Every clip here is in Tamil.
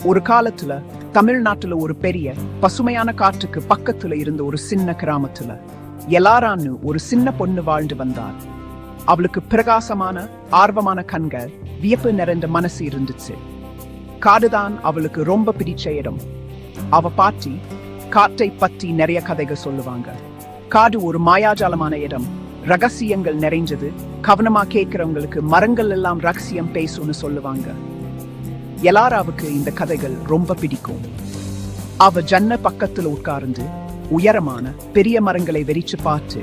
ஒரு காலத்துல தமிழ்நாட்டுல ஒரு பெரிய பசுமையான காட்டுக்கு பக்கத்துல இருந்த ஒரு சின்ன கிராமத்துல எல்லாரான்னு ஒரு சின்ன பொண்ணு வாழ்ந்து வந்தார். அவளுக்கு பிரகாசமான ஆர்வமான கண்கள், வியப்பு நிறைந்த மனசு இருந்துச்சு. காடுதான் அவளுக்கு ரொம்ப பிடிச்ச இடம். அவ பாட்டி காட்டை பற்றி நிறைய கதைகள் சொல்லுவாங்க. காடு ஒரு மாயாஜாலமான இடம், ரகசியங்கள் நிறைஞ்சது. கவனமா கேட்கிறவங்களுக்கு மரங்கள் எல்லாம் ரகசியம் பேசும்னு சொல்லுவாங்க. எல்லாராவுக்கு இந்த கதைகள் ரொம்ப பிடிக்கும். அவ ஜன்ன பக்கத்துல உட்கார்ந்து உயரமான பெரிய மரங்களை வெறிச்சு பார்த்து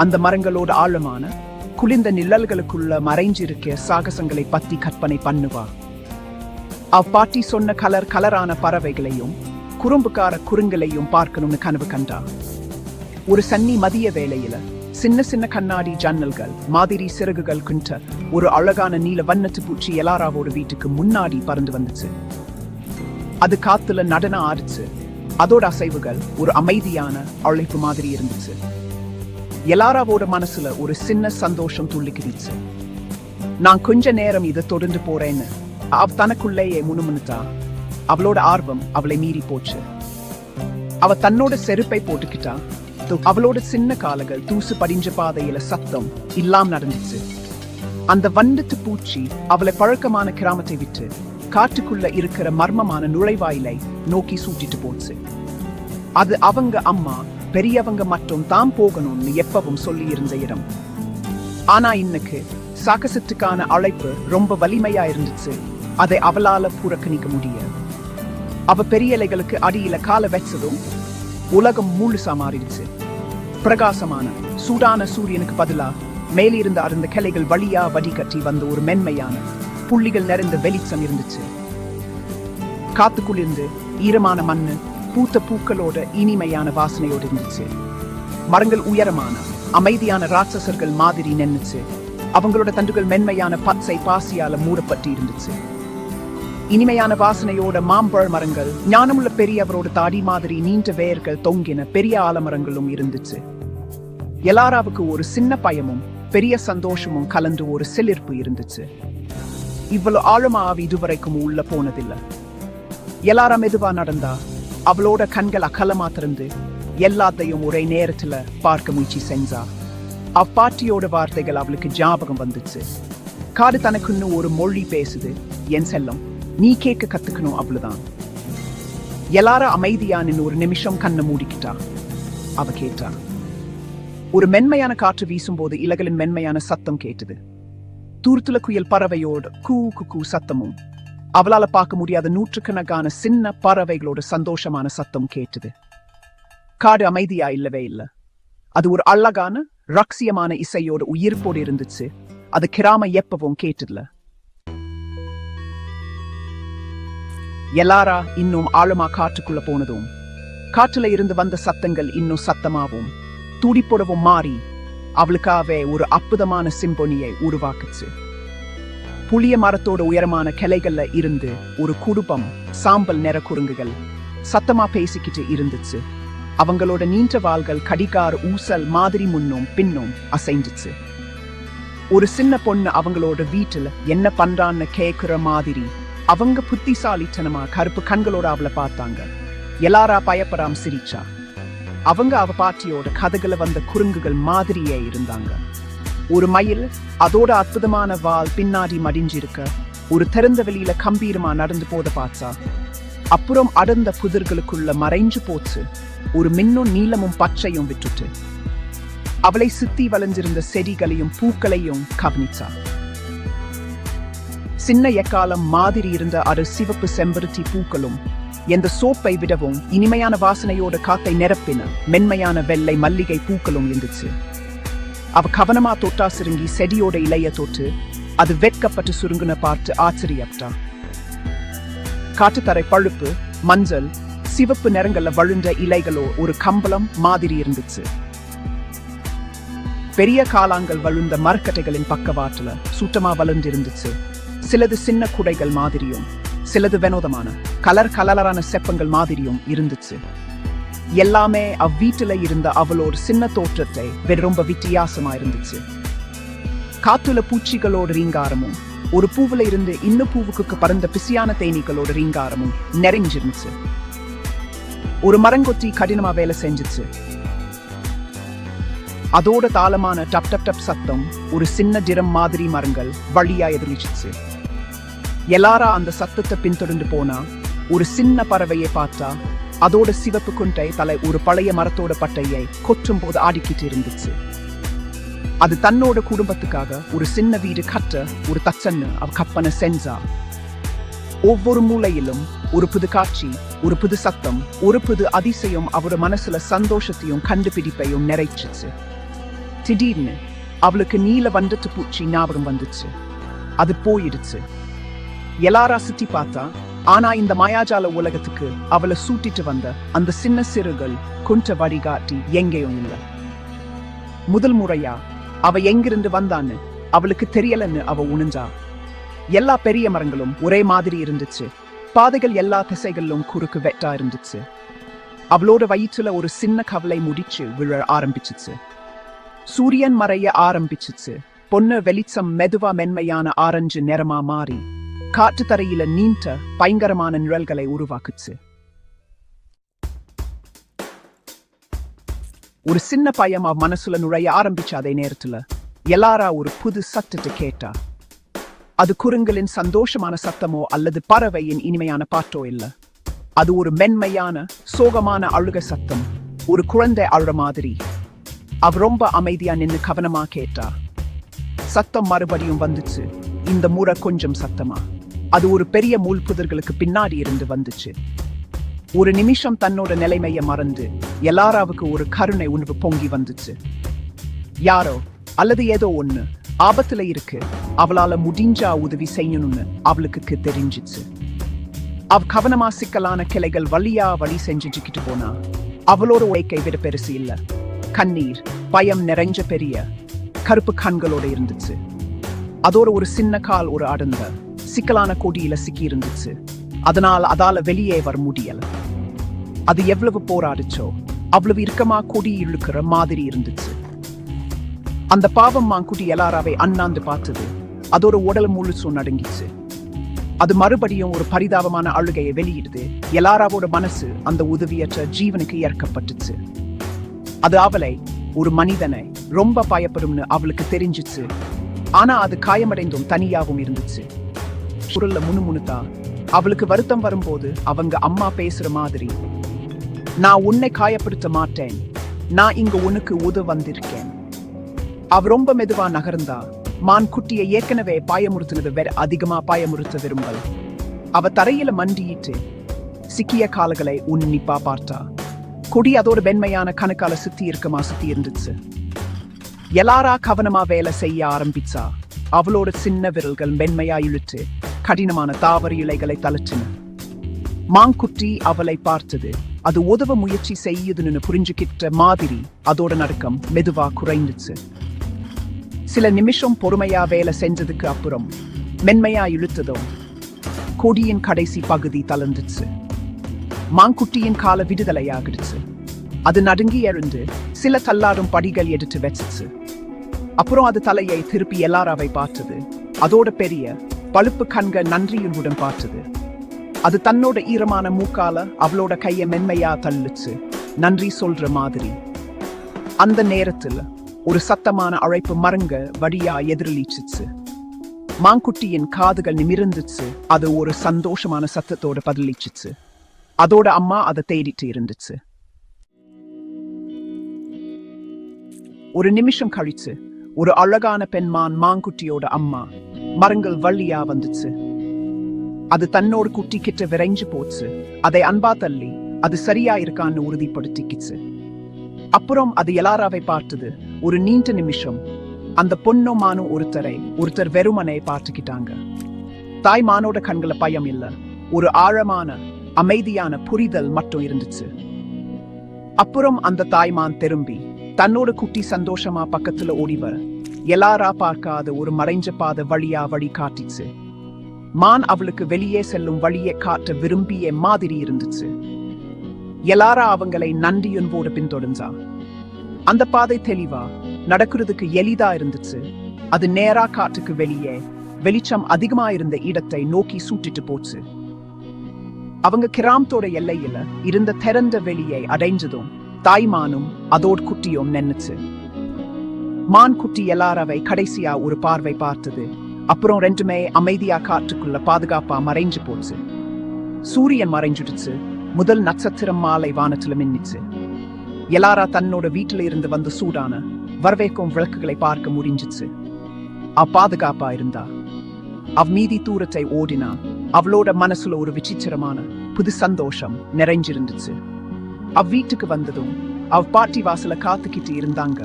அந்த மரங்களோட ஆழமான குளிர்ந்த நிழல்களுக்குள்ள மறைஞ்சிருக்க சாகசங்களை பத்தி கற்பனை பண்ணுவா. பாட்டி சொன்ன கலரான பறவைகளையும் குறும்புக்கார குறுங்களையும் பார்க்கணும்னு கனவு கண்டா. ஒரு சன்னி மதிய வேளையில சின்ன சின்ன கண்ணாடி ஜன்னல்கள் மாதிரி சிறகுகள் கொண்ட ஒரு அழகான நீல வண்ணத்து பூச்சி எல்லாராவோட வீட்டுக்கு முன்னாடி பறந்து வந்துச்சு. அது காத்துல நடன ஆடுச்சு. அதோட அசைவுகள் ஒரு அமைதியான அழைப்பு மாதிரி இருந்துச்சு. எல்லாராவோட மனசுல ஒரு சின்ன சந்தோஷம் துள்ளிக்கிடுச்சு. நான் கொஞ்ச நேரம் இதை தொடர்ந்து போறேன்னு அவ தனக்குள்ளேயே முணுமுணுத்தா. அவளோட ஆர்வம் அவளை மீறி போச்சு. அவ தன்னோட செருப்பை போட்டுக்கிட்டா. அவளோட சின்ன காலங்கள் தூசு படிஞ்ச பாதையில சத்தம் இல்லாம நடந்துச்சு. அந்த வண்டத்து பூச்சி அவளை பழக்கமான கிராமத்தை விட்டு காட்டுக்குள்ள இருக்கிற மர்மமான நுழைவாயிலை நோக்கி சூட்டிட்டு போச்சு. அது அவங்க அம்மா பெரியவங்க மட்டும் தான் போகணும்னு எப்பவும் சொல்லி இருந்த இடம். ஆனா இன்னைக்கு சாகசத்துக்கான அழைப்பு ரொம்ப வலிமையா இருந்துச்சு. அதை அவளால புறக்கணிக்க முடியாது. அவ பெரிய இலைகளுக்கு அடியில கால வச்சதும் உலகம் முழுசா மாறிடுச்சு. பிரகாசமான சூடான சூரியனுக்கு பதிலா மேலிருந்த அருந்த கிளைகள் வழியா வடிகட்டி வந்த ஒரு மென்மையான புள்ளிகள் நிறைந்த வெளிச்சம் இருந்துச்சு. காத்துக்குள்ளிருந்து ஈரமான மண்ணு பூத்த பூக்களோட இனிமையான வாசனையோடு இருந்துச்சு. மரங்கள் உயரமான அமைதியான ராட்சசர்கள் மாதிரி நின்னுச்சு. அவங்களோட தண்டுகள் மென்மையான பச்சை பாசியால மூடப்பட்டு இருந்துச்சு. இனிமையான வாசனையோட மாம்பழ மரங்கள், ஞானமுள்ள பெரியவரோட தாடி மாதிரி நீண்ட வேர்கள் தொங்கின பெரிய ஆலமரங்களும் இருந்துச்சு. எல்லாராவுக்கு ஒரு சின்ன பயமும் பெரிய சந்தோஷமும் கலந்து ஒரு சிலிர்ப்பு இருந்துச்சு. இவ்வளவு ஆழமா அவ இதுவரைக்கும் உள்ள போனதில்லை. எல்லாரா மெதுவா நடந்தா. அவளோட கண்கள் அகலமா திறந்து எல்லாத்தையும் ஒரே நேரத்துல பார்க்க முயற்சி செஞ்சா. அப்பாட்டியோட வார்த்தைகள் அவளுக்கு ஞாபகம் வந்துச்சு. காடு தனக்குன்னு ஒரு மொழி பேசுது. என் செல்லம், நீ கேட்க கத்துக்கணும், அவ்வளவுதான். எல்லாரும் அமைதியா நின்னு ஒரு நிமிஷம் கண்ணை மூடிக்கிட்டா. அவ கேட்டா. ஒரு மென்மையான காற்று வீசும்போது இலைகளின் மென்மையான சத்தம் கேட்டது. தூரத்துல குயில் பறவையோட கூ குக்கு சத்தமும் அவளால பார்க்க முடியாத நூற்றுக்கணக்கான சின்ன பறவைகளோட சந்தோஷமான சத்தம் கேட்டது. காடு அமைதியா இல்லவே இல்லை. அது ஒரு அழகான ரகசியமான இசையோட உயிர்ப்போடு இருந்துச்சு. அது கிராம எப்பவும் கேட்டதுல. எல்லாரா இன்னும் ஆழமா காற்றுக்குள்ள போனதும் காற்றுல இருந்து வந்த சத்தங்கள் இன்னும் சத்தமாவும் துடிப்போடவும் மாறி அவளுக்காவே ஒரு அற்புதமான சிம்பொனியை உருவாக்குச்சு. புளிய மரத்தோட உயரமான கிளைகள்ல இருந்து ஒரு குடும்பம் சாம்பல் நிற குறுங்குகள் சத்தமா பேசிக்கிட்டு இருந்துச்சு. அவங்களோட நீண்ட வாள்கள் கடிகார ஊசல் மாதிரி முன்னும் பின்னும் அசைஞ்சிச்சு. ஒரு சின்ன பொண்ணு அவங்களோட வீட்டுல என்ன பண்றான்னு கேக்குற மாதிரி அவங்க புத்திசாலித்தனமா கருப்பு கண்களோட அவளை பார்த்தாங்க. எல்லாரா பயப்படாம சிரிச்சா. அவங்க அவ பாட்டியோட கதைகளை வந்த குறுங்குகள் மாதிரியே இருந்தாங்க. ஒரு மயில் அதோட அற்புதமான வால் பின்னாடி மடிஞ்சிருக்க ஒரு திறந்த வெளியில கம்பீரமா நடந்து போத பார்த்தா. அப்புறம் அடர்ந்த புதிர்களுக்குள்ள மறைஞ்சு போச்சு. ஒரு மின்னும் நீளமும் பச்சையும் விட்டுட்டு அவளை சுத்தி வளைஞ்சிருந்த செடிகளையும் பூக்களையும் கவனிச்சா. சின்ன எக்காலம் மாதிரி இருந்த அரு சிவப்பு செம்பருத்தி பூக்களும் எந்த சோப்பை விடவும் இனிமையான வாசனையோட காத்தை நிரப்பின மென்மையான வெள்ளை மல்லிகை பூக்களும் இருந்துச்சு. அவ கவனமா தொட்டா சுருங்கி செடியோட இலைய தொட்டு அது வெட்கப்பட்டு சுருங்குன பார்த்து ஆச்சரியப்பட்டா. காட்டுத்தரை பழுப்பு, மஞ்சள், சிவப்பு நிறங்கள்ல வழுந்த இலைகளோ ஒரு கம்பளம் மாதிரி இருந்துச்சு. பெரிய காளாங்கள் வழுந்த மரக்கட்டைகளின் பக்கவாட்டுல சுத்தமா வளர்ந்திருந்துச்சு. சிலது சின்ன குடைகள் மாதிரியும் சிலது வினோதமான கலரான செப்பங்கள் மாதிரியும் இருந்துச்சு. எல்லாமே அவ்வீட்டுல இருந்த அவளோட சின்ன தோற்றத்தை ரொம்ப வித்தியாசமா இருந்துச்சு. காத்துல பூச்சிகளோட ரீங்காரமும் ஒரு பூவுல இருந்து இன்னும் பூவுக்கு பறந்த பிசியான தேனீக்களோட ரீங்காரமும் நிறைஞ்சிருந்துச்சு. ஒரு மரங்கொத்தி கடினமா வேலை செஞ்சிச்சு. அதோட தாளமான டப் டப் டப் சத்தம் ஒரு சின்ன டிரம் மாதிரி மரங்கள் வழியா எதிர்ச்சிச்சு. எல்லாரா அந்த சத்தத்தை பின்தொடர்ந்து போனா ஒரு சின்ன பறவையை பார்த்தா அதோட சிவப்பு குண்டை தலை ஒரு பழைய மரத்தோட பட்டையை கொற்றும் போது ஆடிக்கிட்டு இருந்துச்சு. அது தன்னோட குடும்பத்துக்காக ஒரு சின்ன வீடு கட்ட ஒரு தச்சன்னு அவ கற்பனை செஞ்சா. ஒவ்வொரு மூலையிலும் ஒரு புது காட்சி, ஒரு புது சத்தம், ஒரு புது அதிசயம் அவரோட மனசுல சந்தோஷத்தையும் கண்டுபிடிப்பையும் நிறைச்சிச்சு. திடீர்னு அவளுக்கு நீல வண்டத்து பூச்சி ஞாபகம் வந்துச்சு. அது போயிடுச்சு. எல்லாரா சுத்தி பார்த்தா, ஆனா இந்த மாயாஜால உலகத்துக்கு அவளை சூட்டிட்டு வந்த அந்த சின்ன சிறுகள் குண்ட வழிகாட்டி எங்கேயும் இல்லை. முதல் முறையா அவ எங்கிருந்து வந்தான்னு அவளுக்கு தெரியலன்னு அவ உணர்ந்தா. எல்லா பெரிய மரங்களும் ஒரே மாதிரி இருந்துச்சு. பாதைகள் எல்லா திசைகளிலும் குறுக்கு வெட்டா இருந்துச்சு. அவளோட வயிற்றுல ஒரு சின்ன கவலை முடிச்சு விழ ஆரம்பிச்சிச்சு. சூரியன் மறைய ஆரம்பிச்சிச்சு. பொண்ணு வெளிச்சம் மெதுவா மென்மையான ஆரஞ்சு நிறமா மாறி காற்று தரையில நீண்ட பயங்கரமான நிழல்களை உருவாக்குச்சு. ஒரு சின்ன பயம் அவ மனசுல நுழைய ஆரம்பிச்ச அதே நேரத்துல எல்லாரா ஒரு புது சத்தத்தை கேட்டா. அது குரங்களின் சந்தோஷமான சத்தமோ அல்லது பறவையின் இனிமையான பாட்டோ இல்ல. அது ஒரு மென்மையான சோகமான அழுக சத்தம், ஒரு குழந்தை அழுற மாதிரி. அவ ரொம்ப அமைதியா நின்னு கவனமா கேட்டா. சத்தம் மறுபடியும் வந்துச்சு. இந்த முறை கொஞ்சம் சத்தமா. அது ஒரு பெரிய முள் புதர்களுக்கு பின்னாடி இருந்து வந்துச்சு. ஒரு நிமிஷம் தன்னோட நிலைமைய மறந்து எல்லாராவுக்கு ஒரு கருணை உணர்வு பொங்கி வந்துச்சு. யாரோ அல்லது ஏதோ ஒண்ணு ஆபத்துல இருக்கு, அவளால முடிஞ்சா உதவி செய்யணும்னு அவளுக்கு தெரிஞ்சிச்சு. அவ கவனமா சிக்கலான கிளைகள் வழியா வழி செஞ்சுக்கிட்டு போனா. அவளோட உழைக்கை விட பெருசு இல்ல. கண்ணீர், பயம் நிறைஞ்ச பெரிய கருப்பு கண்களோட இருந்துச்சு. அதோட ஒரு சின்ன கால் ஒரு அடர்ந்த சிக்கலான கொடியில சிக்கி இருந்துச்சு. அதனால அதால வெளியே வர முடியல. அது எவ்வளவு போராடிச்சோ அவ்வளவு இறுக்கமா கொடி இழுக்கிற மாதிரி இருந்துச்சு. அந்த பாவம் மாங்குட்டி எல்லாராவே அண்ணாந்து பார்த்தது. அதோட உடல் முழுசும் நடுங்கிச்சு. அது மறுபடியும் ஒரு பரிதாபமான அழுகையை வெளியிடுது. எல்லாராவோட மனசு அந்த உதவியற்ற ஜீவனுக்கு ஏற்கப்பட்டுச்சு. அது அவளை, ஒரு மனிதனை ரொம்ப பயப்படும்னு அவளுக்கு தெரிஞ்சிச்சு. ஆனா அது காயமடைந்தும் தனியாகவும் இருந்துச்சு. குரல்ல முணுமுணுத்தா. அவளுக்கு வருத்தம் வரும்போது அவங்க அம்மா பேசுற மாதிரி, நான் உன்னை காயப்படுத்த மாட்டேன், நான் இங்க உனக்கு உதவ வந்திருக்கேன். அவ ரொம்ப மெதுவா நகர்ந்தா. மான் குட்டியை ஏற்கனவே பாயமுறுத்தினது வேற அதிகமா பாயமுறுத்த விரும்பல். அவ தரையில மண்டியிட்டு சிக்கிய கால்களை உன்னிப்பா பார்த்தா. கொடி அதோட வெண்மையான கணக்கால சுத்தி இருந்துச்சு. எல்லாரா கவனமா வேலை செய்ய ஆரம்பிச்சா. அவளோட சின்ன விரல்கள் மென்மையா இழுத்து கடினமான தாவர இலைகளை தளச்சின. மாங்குட்டி அவளை பார்த்தது. அது உதவ முயற்சி செய்யுதுன்னு புரிஞ்சுக்கிட்ட மாதிரி அதோட நடுக்கம் மெதுவா குறைந்துச்சு. சில நிமிஷம் பொறுமையா வேலை செஞ்சதுக்கு அப்புறம் மென்மையா இழுத்ததும் கொடியின் கடைசி பகுதி தளர்ந்துச்சு. மாங்குட்டியின் கால விடுதலையாகிடுச்சு. அது நடுங்கி எழுந்து சில தள்ளாடும் படிகள் எடுத்து வச்சிச்சு. அப்புறம் அது தலையை திருப்பி எல்லாராவை பார்த்தது. அதோட பெரிய பழுப்பு கண்கள் நன்றியுடன் பார்த்தது. அது தன்னோட ஈரமான மூக்கால அவளோட கையை மென்மையா தள்ளுச்சு, நன்றி சொல்ற மாதிரி. அந்த நேரத்தில் ஒரு சத்தமான அழைப்பு மரங்க வழியா எதிரொலிச்சிச்சு. மாங்குட்டியின் காதுகள் நிமிர்ந்துச்சு. அது ஒரு சந்தோஷமான சத்தத்தோட பதிலிச்சிச்சு. அதோட அம்மா அதை தேடிட்டு இருந்துச்சு. ஒரு நிமிஷம் கழிச்சு ஒரு அழகான பெண்மான் மாங்குட்டியோட அம்மா மரங்கள் வழியா வந்துச்சு. அது தன்னோட குட்டி கிட்ட விரைஞ்சு போச்சு. அதை அன்பா தள்ளி அது சரியா இருக்கான்னு உறுதிப்படுத்திக்கிச்சு. அப்புறம் அது எல்லாராவை பார்த்தது. ஒரு நீண்ட நிமிஷம் அந்த பொண்ணும் மானும் ஒருத்தர் வெறுமனை பார்த்துக்கிட்டாங்க. தாய் மானோட கண்கள பயம் இல்ல, ஒரு ஆழமான அமைதியான புரிதல் மட்டும் இருந்துச்சு. அப்புறம் அந்த தாய்மான் திரும்பி தன்னோட குட்டி சந்தோஷமா பக்கத்துல ஓடி வர எல்லாரா பார்க்காத ஒரு மறைஞ்ச பாத வழியா வழி காட்டிச்சு. மான் அவளுக்கு வெளியே செல்லும் வழியை காட்ட விரும்பிய மாதிரி இருந்துச்சு. எல்லாரா அவங்களை நன்றியுன்போடு பின்தொடர்ந்தா. அந்த பாதை தெளிவா நடக்கிறதுக்கு எளிதா இருந்துச்சு. அது நேரா காட்டுக்கு வெளியே வெளிச்சம் அதிகமாயிருந்த இடத்தை நோக்கி சூட்டிட்டு போச்சு. அவங்க கிராமத்தோட எல்லையில இருந்த திறந்த வெளியை அடைஞ்சதும் தாய்மானும் அதோட குட்டியும் நின்னுச்சு. மான் குட்டி எல்லாராவை கடைசியா ஒரு பார்வை பார்த்தது. அப்புறம் ரெண்டுமே அமைதியா காற்றுக்குள்ள பாதுகாப்பா மறைஞ்சு போச்சு. சூரியன் மறைஞ்சுடுச்சு. முதல் நட்சத்திரம் மாலை வானத்துல மின்னிச்சு. எல்லாரா தன்னோட வீட்டுல இருந்து வந்த சூடான வரவேற்கும் விளக்குகளை பார்க்க முடிஞ்சிச்சு. பாதுகாப்பா இருந்தா. மீதி தூரத்தை ஓடினா. அவளோட மனசுல ஒரு விசித்திரமான புது சந்தோஷம் நிறைஞ்சிருந்துச்சு. வீட்டுக்கு வந்ததும் பாட்டி வாசல காத்துக்கிட்டு இருந்தாங்க.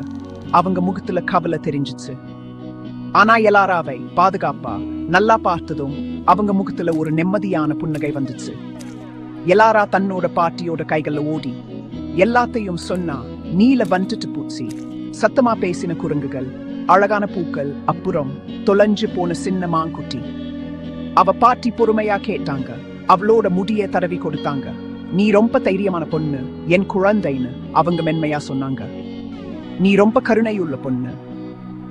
அவங்க முகத்துல கவலை தெரிஞ்சிச்சு. ஆனா எல்லாராவை பாதுகாப்பா நல்லா பார்த்ததும் அவங்க முகத்துல ஒரு நிம்மதியான புன்னகை வந்துச்சு. எல்லாரா தன்னோட பாட்டியோட கைகள்ல ஓடி எல்லாத்தையும் சொன்னா. நீல வந்துட்டு பூச்சி, சத்தமா பேசின குரங்குகள், அழகான பூக்கள், அப்புறம் தொலைஞ்சு போன சின்ன மாங்குட்டி. பாட்டி பொறுமையா கேட்டாங்க. அவளோட முடிய தடவி கொடுத்தாங்க. நீ ரொம்ப தைரியமான பொண்ணு, என் குழந்தைன்னு அவங்க மென்மையா சொன்னாங்க. நீ ரொம்ப கருணையுள்ள பொண்ணு.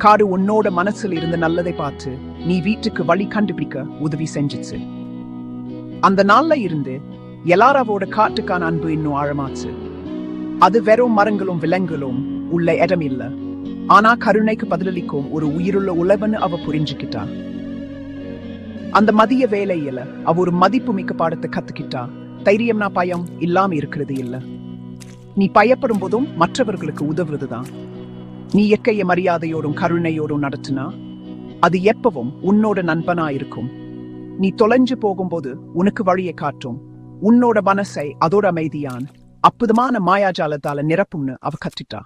காடு உன்னோட மனசுல இருந்து நல்லதை பார்த்து நீ வீட்டுக்கு வழி கண்டுபிடிக்க உதவி செஞ்சிச்சு. அந்த நாள்ல இருந்து எல்லாராவோட காட்டுக்கான அன்பு இன்னும் ஆழமாச்சு. அது வெறும் மரங்களும் விலங்குகளும் உள்ள இடம் இல்ல, ஆனா கருணைக்கு பதிலளிக்கும் ஒரு உயிருள்ள உழவன்னு அவ புரிஞ்சுக்கிட்டா. அந்த மதிய வேலையில அவ ஒரு மதிப்பு மிக்க பாடத்தை கத்துக்கிட்டா. தைரியம்னா பயம் இல்லாம இருக்கிறது இல்ல. நீ பயப்படும் போதும் மற்றவர்களுக்கு உதவுறதுதான். நீ இயற்கைய மரியாதையோடும் கருணையோடும் நடத்தினா அது எப்பவும் உன்னோட நண்பனா இருக்கும். நீ தொலைஞ்சு போகும்போது உனக்கு வழியை காட்டும். உன்னோட மனசை அதோட அமைதியான் அற்புதமான மாயாஜாலத்தால நிரப்பும்னு அவ கத்துட்டா.